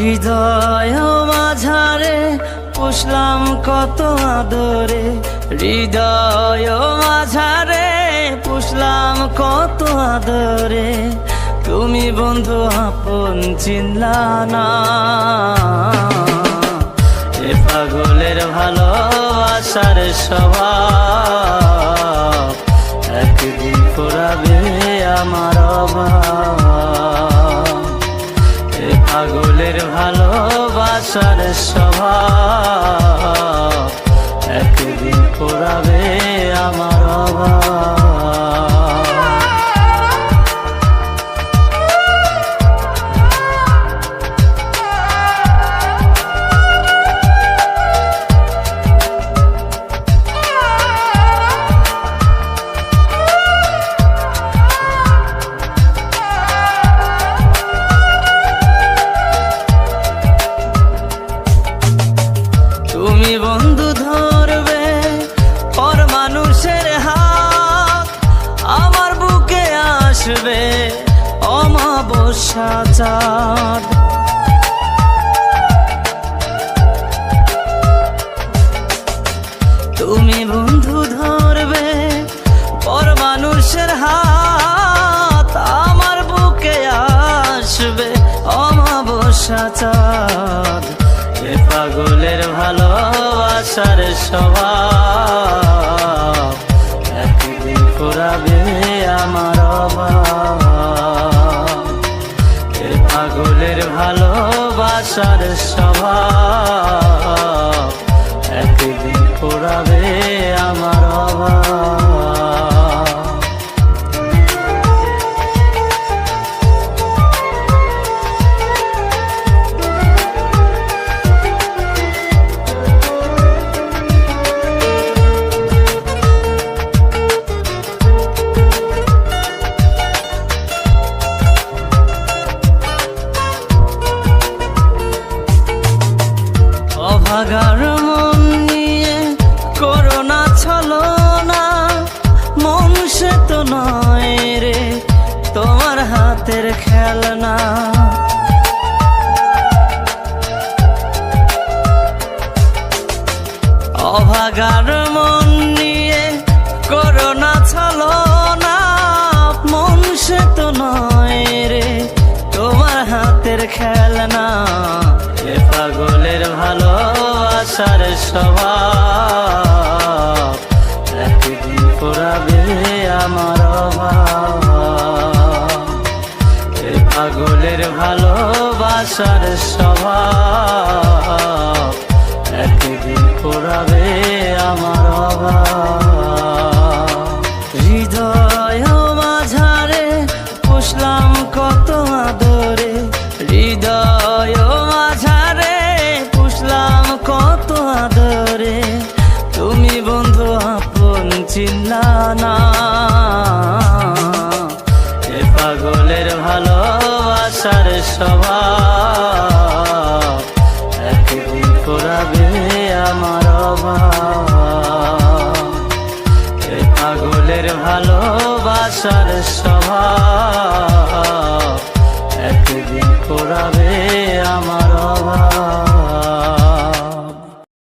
হৃদয় মাঝারে পুষলাম কত আদরে, হৃদয় মাঝারে পুষলাম কত আদরে, তুমি বন্ধু আপন চিনলা না। এ পাগলের ভালোবাসার স্বভাব একদিন ফুরাবে আমার অভাব। এ পাগলের ভালোবাসার স্বভাব একদিন ফুরাবে আমার অভাব। তুমি বন্ধু ধরবে পর মানুষের হাত, আমার বুকে আসবে অমাবস্যা চাঁদ। তুমি বন্ধু ধরবে পর মানুষের হাত, আমার বুকে আসবে অমাবস্যা চাঁদ। এ পাগলের ভালোবাসার স্বভাব একদিন ফুরাবে আমার অভাব। এ পাগলের ভালোবাসার স্বভাব একদিন ফুরাবে আমার অভাব। অভাগার মন নিয়ে করোনা ছলনা, মন সে তো নয় রে তোমার হাতের খেলনা। অভাগার মন নিয়ে করোনা ছলনা, মন সে তো নয় রে তোমার হাতের খেলনা। এ পাগলের ভালোবাসার স্বভাব একদিন ফুরাবে আমার অভাব। এ পাগলের ভালোবাসার স্বভাব একদিন ফুরাবে আমার অভাব। হৃদয় মাঝারে পুষলাম কত আদরে, হৃদয় মাঝারে পুষলাম কত আদরে, তুমি বন্ধু আপন চিনলা না। এ পাগলের ভালোবাসার স্বভাব একদিন ফুরাবে আমার অভাব। এ পাগলের ভালোবাসার স্বভাব